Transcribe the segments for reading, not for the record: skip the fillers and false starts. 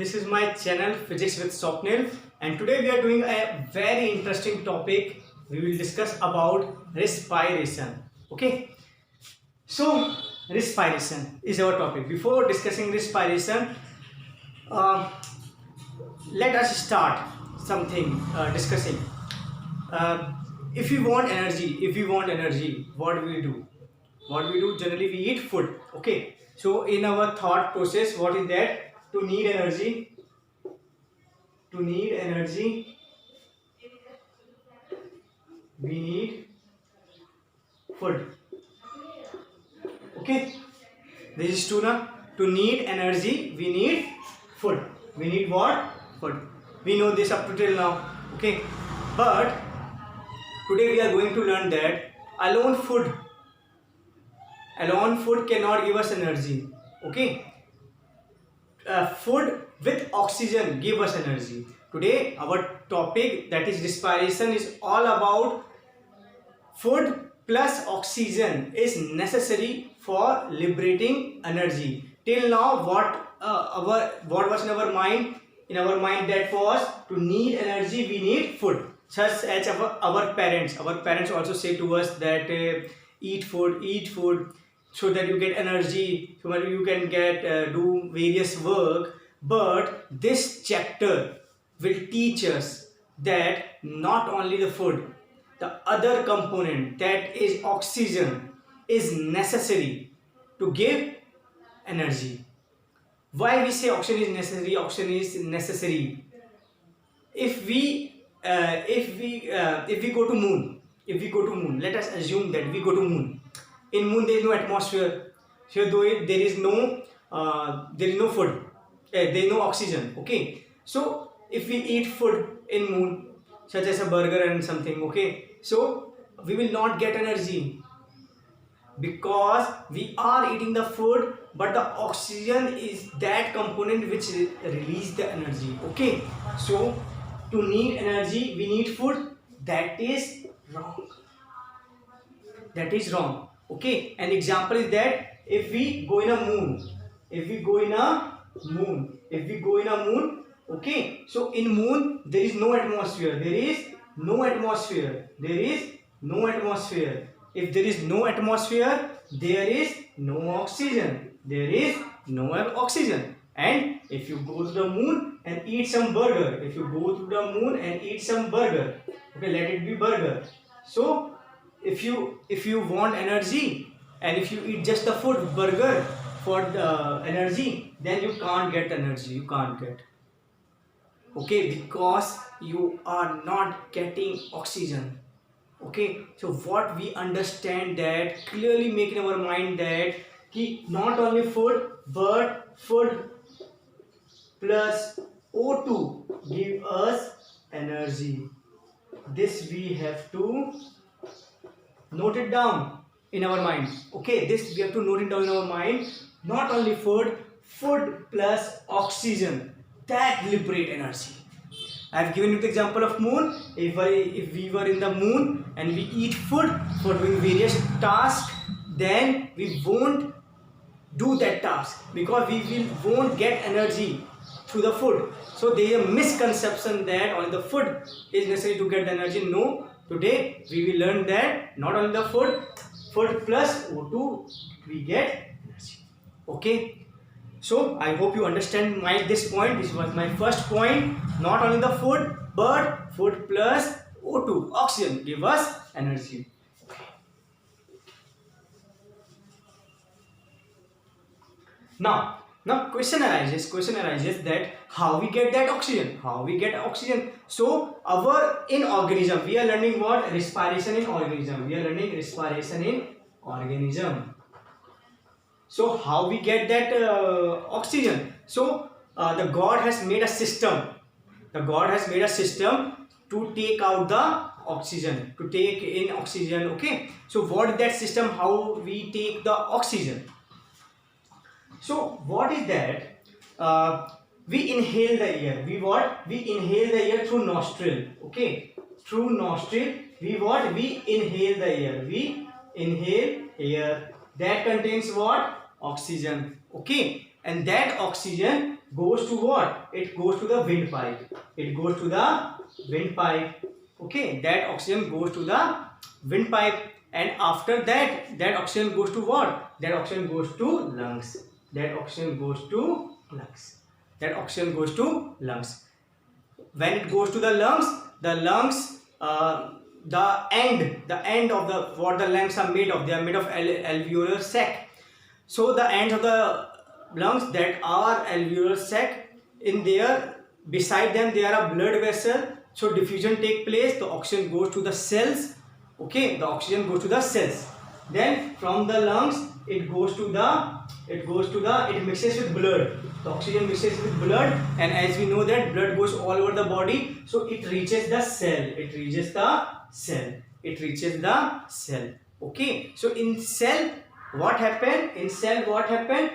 this is my channel Physics with Swapnil, and today we are doing a very interesting topic. We will discuss about respiration. Okay, so respiration is our topic. Before discussing respiration, uh, let us start something discussing. Uh, if we want energy, what do we do? What we do generally, we eat food. Okay, so in our thought process, what is that? To need energy, we need food. Okay, this is true now. To need energy, we need food. We need what? Food. We know this up to till now. Okay, but today we are going to learn that alone food cannot give us energy. Okay, food with oxygen give us energy. Today our topic, that is respiration, is all about food plus oxygen is necessary for liberating energy. Till now, what was in our mind? In our mind, that was to need energy, we need food. Such as our parents. Our parents also say to us that eat food, so that you get energy, so that you can get do various work. But this chapter will teach us that not only the food, the other component, that is oxygen, is necessary to give energy. Why we say oxygen is necessary? Oxygen is necessary. If we go to moon, let us assume that we go to moon. In moon there is no atmosphere, so there is no food, there is no oxygen. Okay, so if we eat food in moon, such as a burger and something, okay, so we will not get energy, because we are eating the food, but the oxygen is that component which release the energy. Okay, so to need energy we need food. That is wrong. That is wrong. Okay, an example is that if we go in a moon, okay, so in moon there is no atmosphere. If there is no atmosphere, there is no oxygen. And if you go to the moon and eat some burger, okay, let it be burger. So if you want energy, and if you eat just the food burger for the energy, then you can't get energy. Okay, because you are not getting oxygen. Okay, so what we understand, that clearly make in our mind that not only food, but food plus O2 give us energy. This we have to note it down in our mind. Okay, this we have to note it down in our mind. Not only food plus oxygen, that liberate energy. I have given you the example of moon. If we were in the moon and we eat food for doing various tasks, then we won't do that task, because we won't get energy through the food. So there is a misconception that only the food is necessary to get the energy. No, today we will learn that not only the food plus O2 we get energy. Okay, so I hope you understand this point. This was my first point. Not only the food, but food plus O2, oxygen, give us energy. Now question arises that how we get that oxygen? So in organism, we are learning what? Respiration in organism. So how we get that oxygen? So the God has made a system. To take out the oxygen, to take in oxygen. Okay, so what is that system? How we take the oxygen? So what is that? We inhale the air. We inhale the air through nostril. Okay, through nostril we inhale the air. We inhale air that contains what? Oxygen. Okay, and that oxygen goes to what? It goes to the windpipe. It goes to the windpipe. Okay, that oxygen goes to the windpipe, and after that, that oxygen goes to what? That oxygen goes to lungs. That oxygen goes to lungs. That oxygen goes to lungs. When it goes to the lungs, the end of the what the lungs are made of, they are made of alveolar sac. So the ends of the lungs that are alveolar sac, in there beside them there are blood vessel. So diffusion take place, the oxygen goes to the cells. Okay, the oxygen goes to the cells. Then from the lungs it goes to the it mixes with blood. The oxygen mixes with blood, and as we know that blood goes all over the body, so it reaches the cell. It reaches the cell. It reaches the cell. Okay, so in cell what happened? In cell what happened?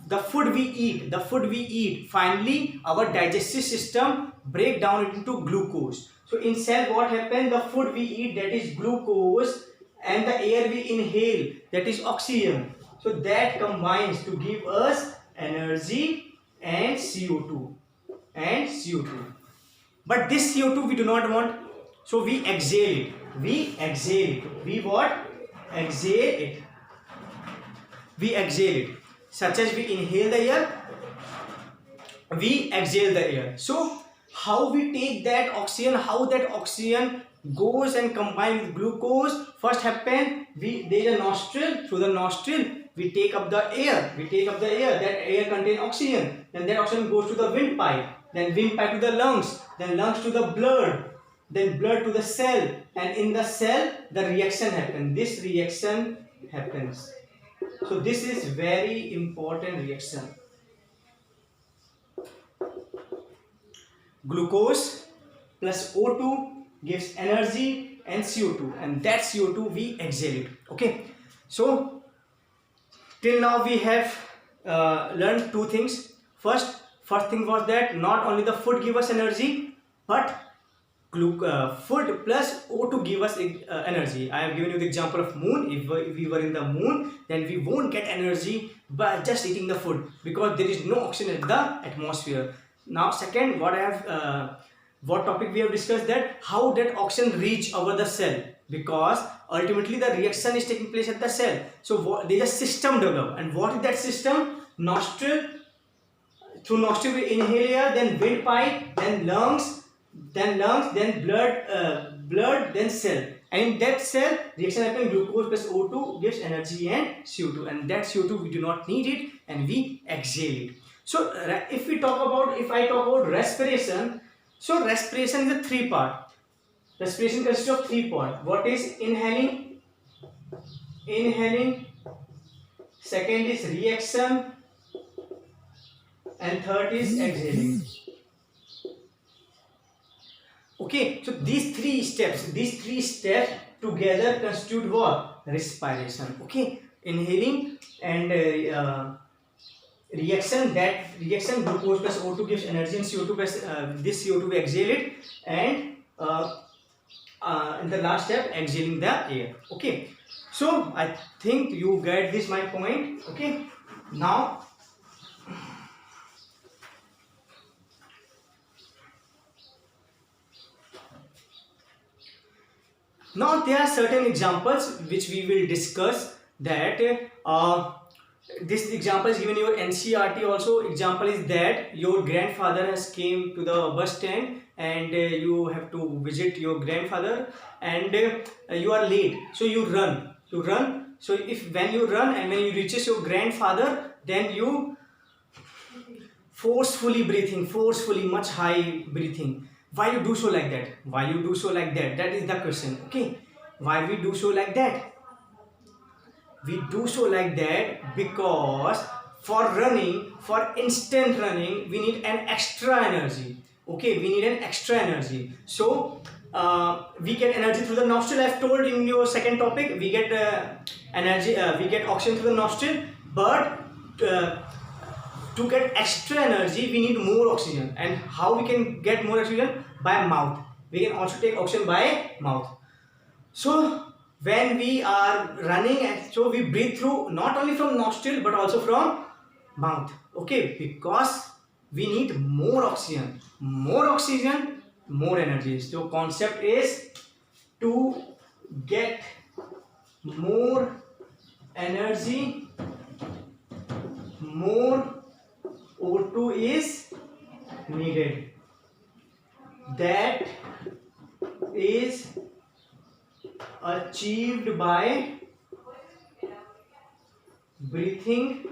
The food we eat, finally our digestive system break down into glucose. So in cell what happened? The food we eat, that is glucose, and the air we inhale, that is oxygen. So that combines to give us energy and CO2. But this CO2 we do not want, so we exhale it. We what? Exhale it. We exhale it. Such as we inhale the air, we exhale the air. So how we take that oxygen, how that oxygen goes and combine with glucose? First happen, there is a nostril. Through the nostril we take up the air. That air contains oxygen. Then that oxygen goes to the windpipe. Then windpipe to the lungs. Then lungs to the blood. Then blood to the cell. And in the cell the reaction happens. This reaction happens. So this is very important reaction. Glucose plus O2 gives energy and CO2, and that CO2 we exhale it. Okay, so till now we have learned two things. First thing was that not only the food give us energy, but food plus O2 give us energy. I have given you the example of moon. If we were in the moon, then we won't get energy by just eating the food, because there is no oxygen in the atmosphere. Now second, what topic we have discussed, that how that oxygen reach over the cell, because ultimately the reaction is taking place at the cell. So there is a system developed, and what is that system? Nostril. Through nostril we inhale air, then windpipe, then lungs, then blood, then cell. And in that cell reaction happens, glucose plus O2 gives energy and CO2, and that CO2 we do not need it and we exhale it. So if I talk about respiration, so respiration is a three part. Respiration consists of three parts. What is inhaling, second is reaction, and third is exhaling. Okay, so these three steps together constitute what? Respiration. Okay, inhaling and reaction. That reaction, glucose plus O2 gives energy, and CO2 plus this CO2 we exhale it, and in the last step, exhaling the air. Okay, so I think you get this my point. Okay, now there are certain examples which we will discuss, that this example is given in your NCERT also. Example is that your grandfather has came to the bus stand, and you have to visit your grandfather, and you are late, so you run. So when you run and when you reaches your grandfather, then you forcefully much high breathing. Why you do so like that? That is the question. Okay, why we do so like that? We do so like that because for instant running, we need an extra energy. Okay, so we get energy through the nostril. I've told in your second topic, we get energy, we get oxygen through the nostril, but to get extra energy we need more oxygen. And how we can get more oxygen? By mouth. We can also take oxygen by mouth. So when we are running, so we breathe through not only from nostril but also from mouth. Okay, because we need more oxygen. More oxygen, more energy. So concept is to get more energy, more O2 is needed. That is achieved by breathing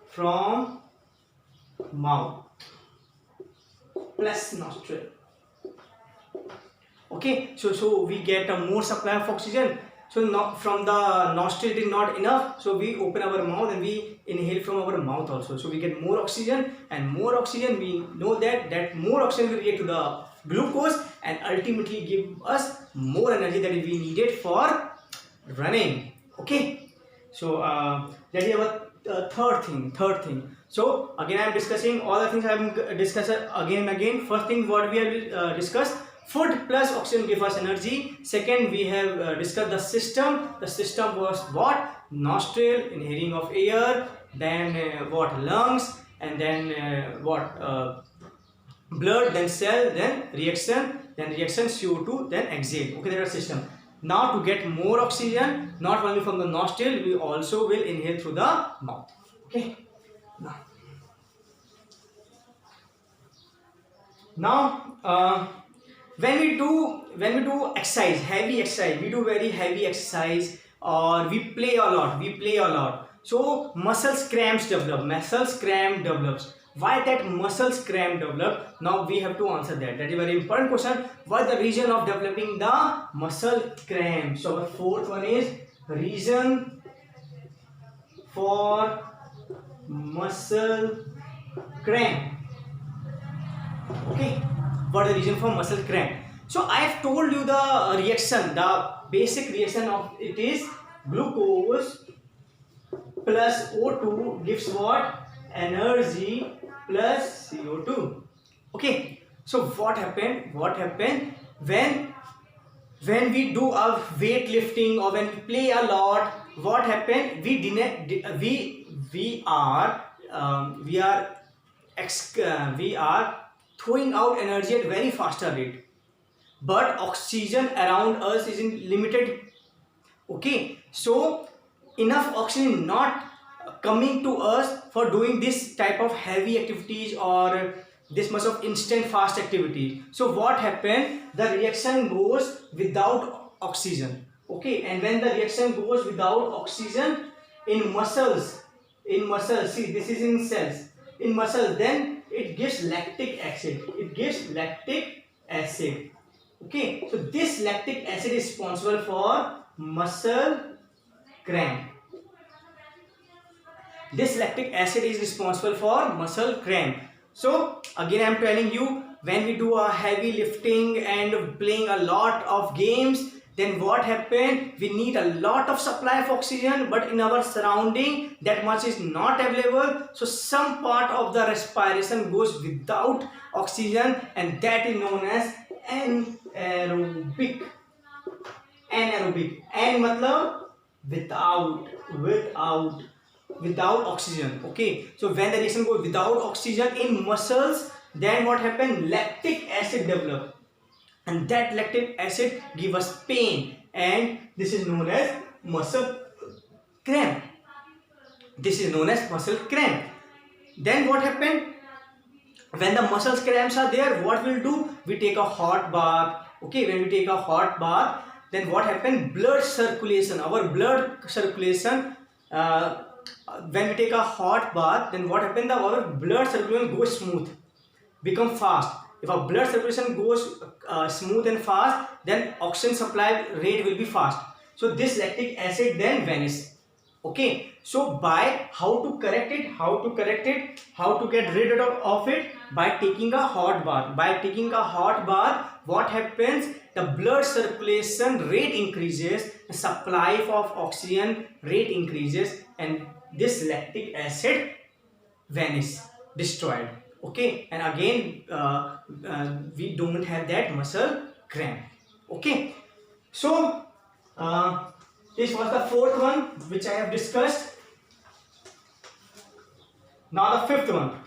from mouth plus nostril. Okay, so we get a more supply of oxygen. So not from the nostril it is not enough, so we open our mouth and we inhale from our mouth also, so we get more oxygen, and more oxygen, we know that more oxygen will react to the glucose and ultimately give us more energy that we needed for running. Okay, so that is our third thing. So again I am discussing all the things I am discussing again and again. First thing what we have discussed, food plus oxygen give us energy. Second, we have discussed the system. The system was what? Nostril, inhaling of air, then what? Lungs, and then what? Blood, then cell, then reaction CO2, then exhale. Okay, that is system. Now to get more oxygen, not only from the nostril, we also will inhale through the mouth. Okay. Now when we do exercise, heavy exercise, we do very heavy exercise, or we play a lot, so muscles cramps develops. Why that muscles cramp develop? Now we have to answer that. That is a very important question. What the reason of developing the muscle cramp? So our fourth one is reason for muscle cramp. Okay, what is the reason for muscle cramp? So I have told you the reaction, the basic reaction of it is glucose plus O2 gives what? Energy plus CO2. Okay, so what happened when we do a weightlifting or when we play a lot? What happened? We are throwing out energy at very faster rate, but oxygen around us is in limited. Okay, so enough oxygen not coming to us for doing this type of heavy activities or this much of instant fast activity. So what happened? The reaction goes without oxygen. Okay, and when the reaction goes without oxygen in muscles, see this is in cells, in muscles, then it gives lactic acid. Okay, so this lactic acid is responsible for muscle cramp. So again I am telling you, when we do a heavy lifting and playing a lot of games, then what happened? We need a lot of supply of oxygen, but in our surrounding that much is not available. So some part of the respiration goes without oxygen, and that is known as anaerobic. And matlab without oxygen. Okay, so when the reaction goes without oxygen in muscles, then what happened? Lactic acid develop, and that lactic acid give us pain, and this is known as muscle cramp. Then what happened? When the muscles cramps are there, what we'll do? We take a hot bath. Okay, when we take a hot bath, then what happened? Blood circulation, when we take a hot bath, then what happened? Our blood circulation goes smooth, become fast. If our blood circulation goes smooth and fast, then oxygen supply rate will be fast. So this lactic acid then vanishes. Okay, so by how to correct it, how to get rid of it? By taking a hot bath. What happens? The blood circulation rate increases, the supply of oxygen rate increases, and this lactic acid vanishes, destroyed. Okay, and again we don't have that muscle cramp. Okay, so this was the fourth one which I have discussed. Now the fifth one.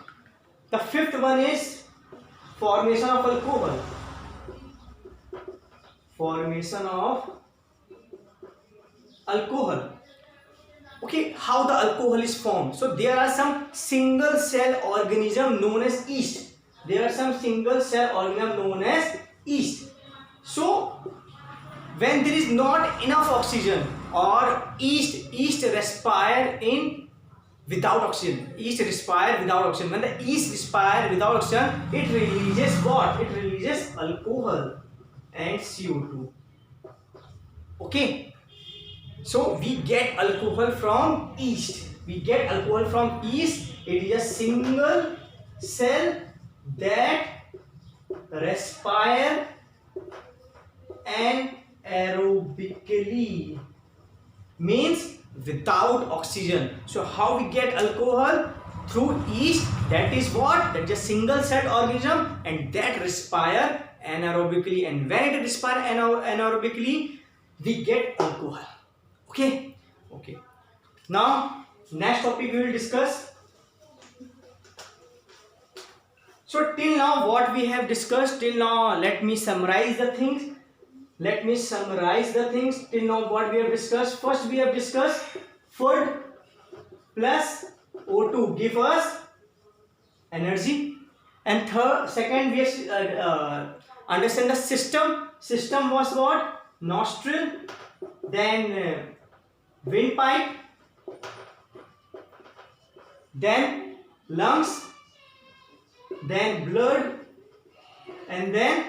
The fifth one is formation of alcohol. Formation of alcohol. Okay, how the alcohol is formed? So there are some single cell organism known as yeast. There are some single cell organism known as yeast. So when there is not enough oxygen, or yeast respire in without oxygen. Yeast respire without oxygen. When the yeast respire without oxygen, it releases what? It releases alcohol and CO2. Okay. So we get alcohol from yeast. We get alcohol from yeast. It is a single cell that respire anaerobically, means without oxygen. So how we get alcohol? Through yeast. That is what? That is a single cell organism, and that respire anaerobically. And when it respire anaerobically, we get alcohol. Okay. Now next topic we will discuss. So till now what we have discussed, till now let me summarize the things. Till now what we have discussed. First we have discussed food plus O2 give us energy, and second we have understand the system. System was what? Nostril, then windpipe, then lungs, then blood, and then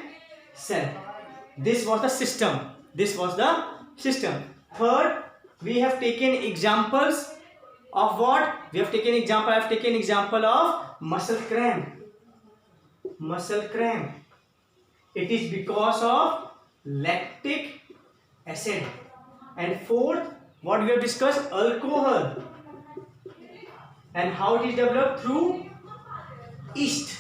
cell. This was the system. Third, we have taken examples of what? I have taken example of muscle cramp. It is because of lactic acid. And fourth, what we have discussed? Alcohol. And how it is developed? Through yeast.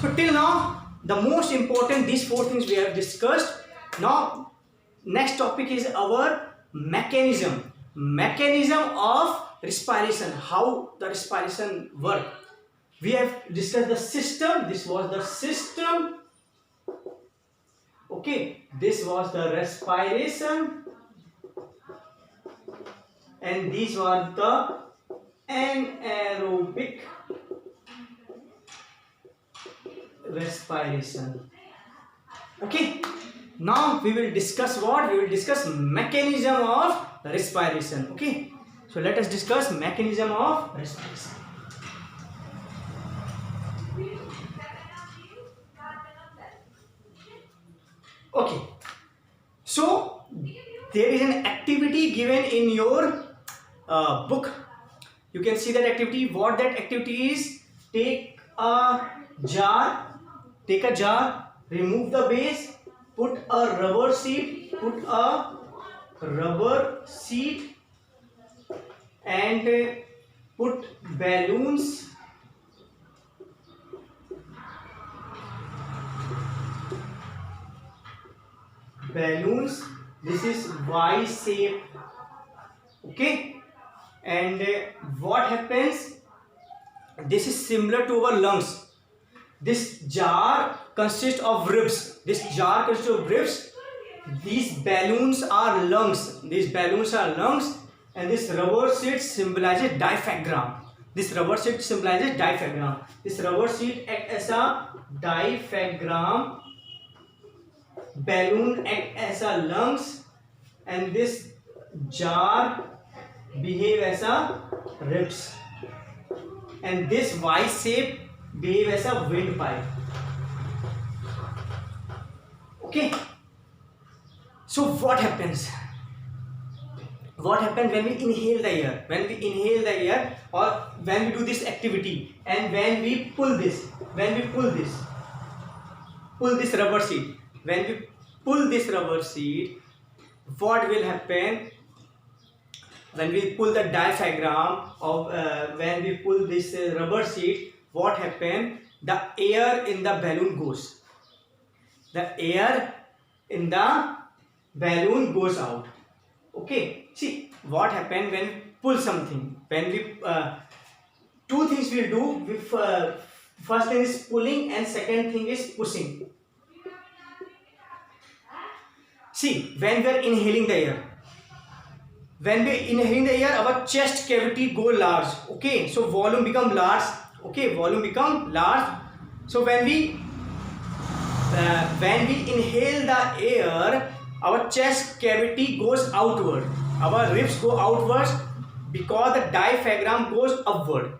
So till now, the most important, these four things we have discussed. Now next topic is our mechanism of respiration, how the respiration work. We have discussed the system. This was the system. Okay, this was the respiration, and these were the anaerobic respiration. Okay, now we will discuss what? We will discuss mechanism of respiration. Okay, so let us discuss mechanism of respiration. Okay, so there is an activity given in your book. You can see that activity. What that activity is? Take a jar, remove the base, put a rubber sheet, and put balloons. This is Y shape. Okay, and what happens? This is similar to our lungs. This jar consists of ribs. These balloons are lungs. And this rubber sheet symbolizes diaphragm. This rubber sheet acts as a diaphragm. Balloon act as a lungs, and this jar behave as a ribs, and this Y shape behave as a windpipe. Okay, so what happens when we inhale the air, or when we do this activity, and when we pull this rubber sheet? When we pull this rubber sheet, what will happen? When we pull the diaphragm of when we pull this rubber sheet, what happen? The air in the balloon goes. Out. Okay, see what happen when we pull something. When we two things we'll do. With, first thing is pulling and second thing is pushing. See, when we are inhaling the air, our chest cavity go large. Okay, so volume become large. Okay, volume become large. So when we inhale the air, our chest cavity goes outward. Our ribs go outwards because the diaphragm goes upward.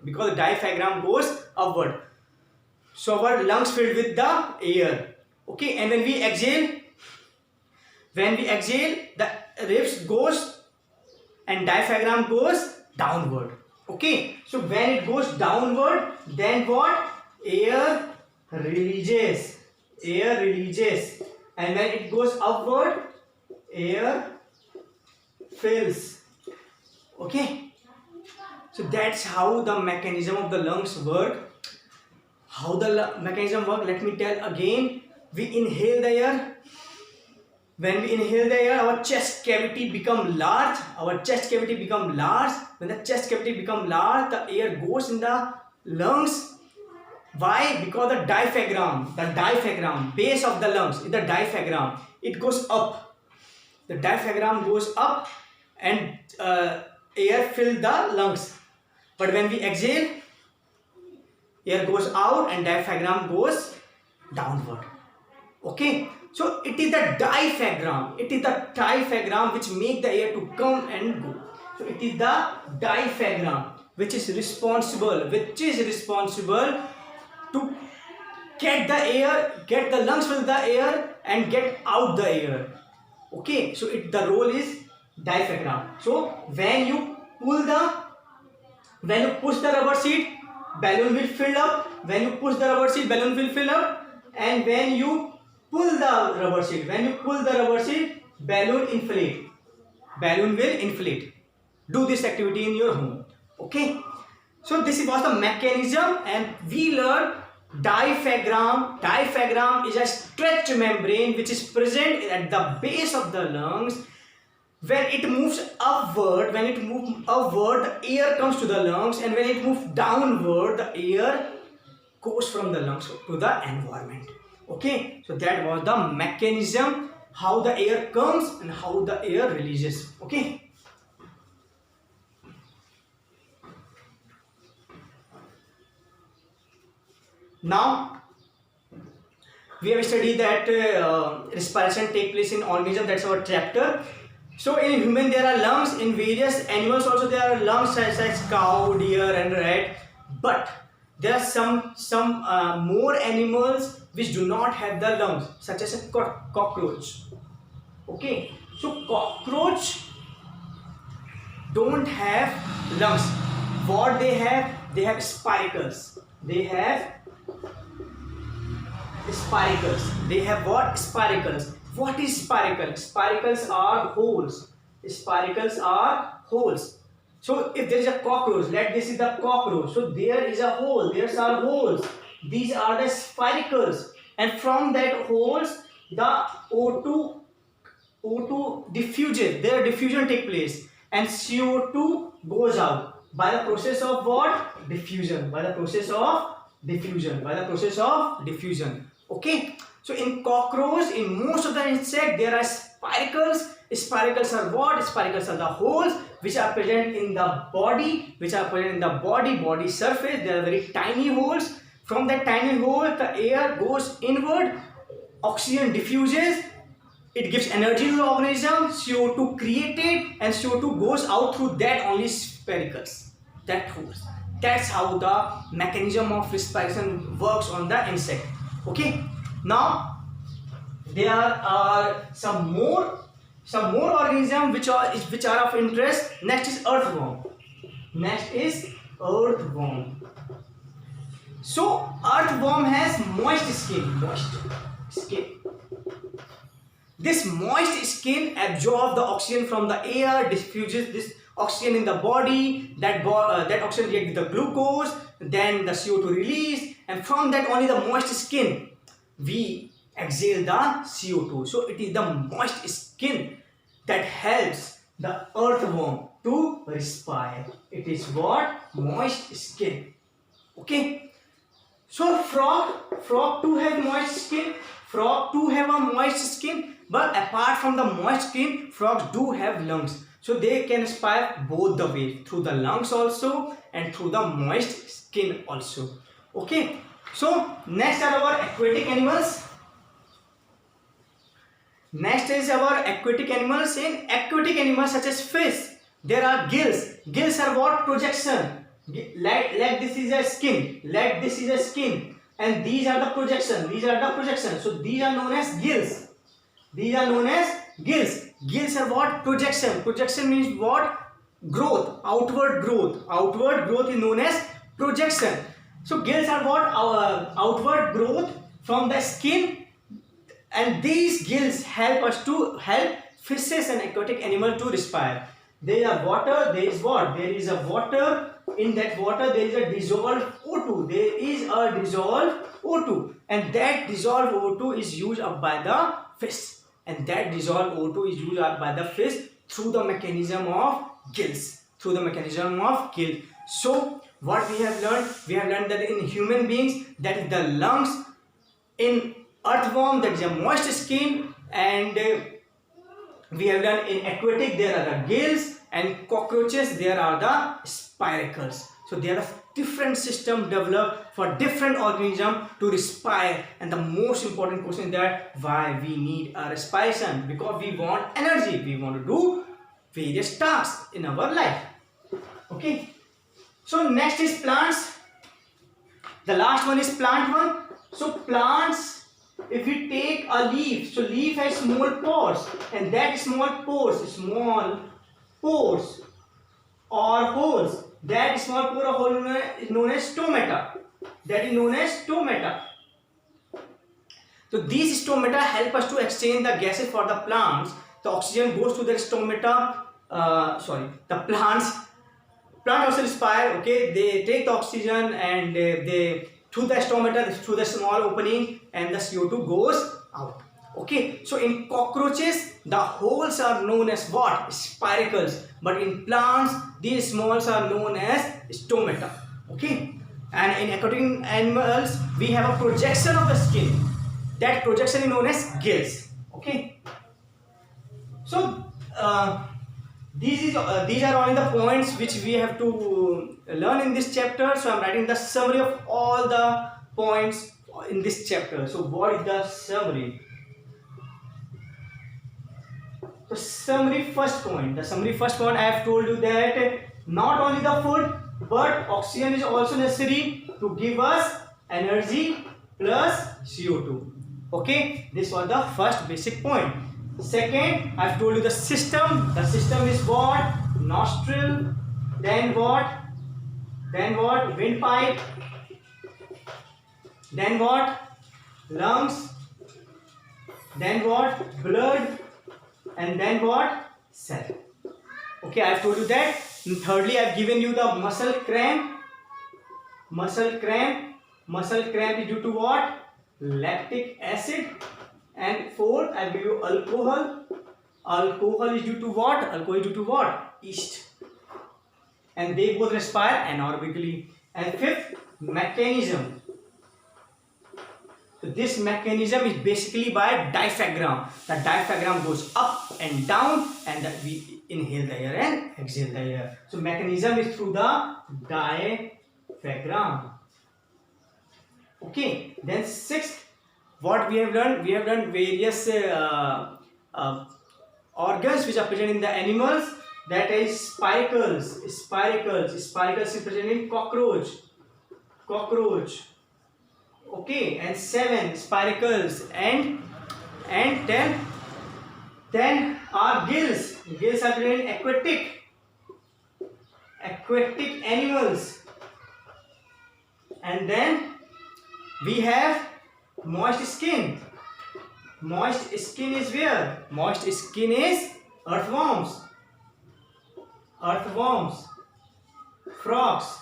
So our lungs filled with the air. Okay, and when we exhale, the ribs goes and diaphragm goes downward. Okay, so when it goes downward, then what? Air releases, and when it goes upward, air fills. Okay, so that's how the mechanism of the lungs work. How the mechanism work, let me tell again. We inhale the air. When we inhale the air, our chest cavity become large. When the chest cavity become large, the air goes in the lungs. Why? Because the diaphragm, base of the lungs is the diaphragm. It goes up. The diaphragm goes up and air fills the lungs. But when we exhale, air goes out and diaphragm goes downward. Okay, so it is the diaphragm. Which make the air to come and go. So it is the diaphragm which is responsible to get the lungs fill the air and get out the air. Okay, so the role is diaphragm. So when you push the rubber sheet, balloon will fill up. When you push the rubber sheet, balloon will fill up. And when you pull the rubber sheet, balloon will inflate. Do this activity in your home. Okay, so this was the mechanism, and we learned diaphragm. Diaphragm is a stretched membrane which is present at the base of the lungs. When it moves upward, the air comes to the lungs, and when it moves downward, the air goes from the lungs to the environment. Okay, so that was the mechanism, how the air comes and how the air releases. Okay. Now we have studied that respiration take place in organism. That's our chapter. So in human there are lungs. In various animals also there are lungs, such as cow, deer, and rat. But there are some more animals which do not have the lungs, such as a cockroach. Okay, so cockroach don't have lungs. What they have? They have spiracles. They have what? Spiracles. What is spiracle? Spiracles are holes. So if there is a cockroach, this is the cockroach. So there is a hole. There are holes. These are the spiracles, and from that holes, the O2 diffusion. Their diffusion take place, and CO2 goes out by the process of what? Diffusion. Okay. So in cockroach, in most of the insect, there are spiracles. Spiracles are what? Spiracles are the holes which are present in the body, body surface. They are very tiny holes. From that tiny hole, the air goes inward, oxygen diffuses, it gives energy to the organism, CO2 created, and CO2 goes out through that only spiracles, that holes. That's how the mechanism of respiration works on the insect. Okay. Now there are some more organisms which are of interest. Next is earthworm. So earthworm has moist skin. This moist skin absorbs the oxygen from the air, diffuses this oxygen in the body. That oxygen reacts with the glucose, then the CO2 release, and from that only the moist skin we exhale the CO2. So it is the moist skin that helps the earthworm to respire. It is what? Moist skin. Okay. So frog too have moist skin. Frog too have a moist skin. But apart from the moist skin, frogs do have lungs. So they can respire both the way, through the lungs also and through the moist skin also. Okay. So next are our aquatic animals. Next is our aquatic animals. In aquatic animals such as fish, there are gills. Gills are what? Projection. Like this is a skin. Like this is a skin. And these are the projection. These are the projection. So these are known as gills. These are known as gills. Gills are what? Projection. Projection means what? Growth. Outward growth. Outward growth is known as projection. So gills are what? Outward growth from the skin, and these gills help fishes and aquatic animal to respire. There are water. There is what? There is a water. In that water there is a dissolved O2. There is a dissolved O2, and that dissolved O2 is used up by the fish. And that dissolved O2 is used up by the fish through the mechanism of gills. Through the mechanism of gills. So what we have learned? We have learned that in human beings, that is the lungs. In earthworm, that is a moist skin. And we have learned in aquatic there are the gills, and cockroaches there are the spiracles. So there are different systems developed for different organisms to respire. And the most important question is that why we need a respiration? Because we want energy. We want to do various tasks in our life. Okay. So next is plants. The last one is plant one. So plants, if we take a leaf, so leaf has small pores, and that small pores or holes, that small pore or hole is known as stomata. That is known as stomata. So these stomata help us to exchange the gases for the plants. The oxygen goes to the stomata. The plants also respire. Okay, they take the oxygen and they through the stomata, through the small opening, and the CO2 goes out. Okay, so in cockroaches the holes are known as what? Spiracles. But in plants these smalls are known as stomata. Okay, and in aquatic animals we have a projection of the skin. That projection is known as gills. Okay, so these are only the points which we have to learn in this chapter. So I am writing the summary of all the points in this chapter. So what is the summary? So summary first point. The summary first point, I have told you that not only the food but oxygen is also necessary to give us energy plus CO2. Okay, this was the first basic point. Second, I have told you the system. The system is what? Nostril. Then what? Windpipe. Then what? Lungs. Then what? Blood. And then what? Cell. Okay, I have told you that. And thirdly, I have given you the muscle cramp. Muscle cramp is due to what? Lactic acid. And fourth, I will give you alcohol. Alcohol is due to what? Alcohol is due to what? Yeast. And they both respire anaerobically. And fifth, mechanism. So this mechanism is basically by diaphragm. The diaphragm goes up and down, and we inhale the air and exhale the air. So mechanism is through the diaphragm. Okay. Then sixth, what we have learned? We have learned various organs which are present in the animals. That is spiracles. Spiracles is present in cockroach. Okay, and 7 spiracles, and then are gills. Gills are present in aquatic animals. And then we have moist skin. Moist skin is where? Moist skin is earthworms, frogs,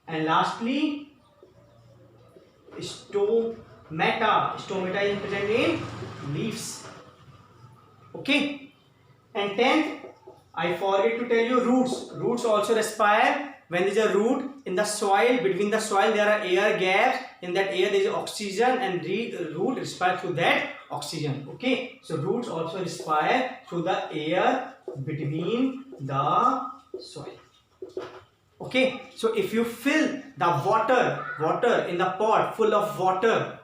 and lastly stomata. Stomata is present in leaves. Okay. And 10th, I forget to tell you roots. Roots also respire when there is a root in the soil, between the soil there are air gaps. In that air there is oxygen, and root respire through that oxygen. Okay, so roots also respire through the air between the soil. Okay, so if you fill the water in the pot full of water,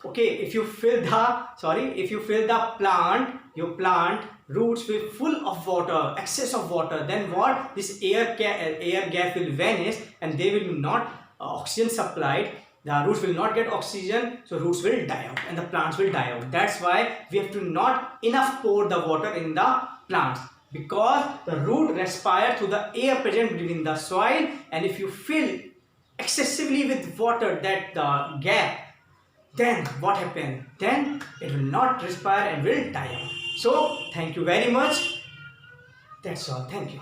okay, if you fill the plant, your plant roots will full of water, excess of water, then what, this air gap will vanish, and they will not oxygen supplied, the roots will not get oxygen, so roots will die out and the plants will die out. That's why we have to not enough pour the water in the plants, because the root respire through the air present between the soil, and if you fill excessively with water that the gap, then what happens? Then it will not respire and will die out. So thank you very much. That's all. Thank you.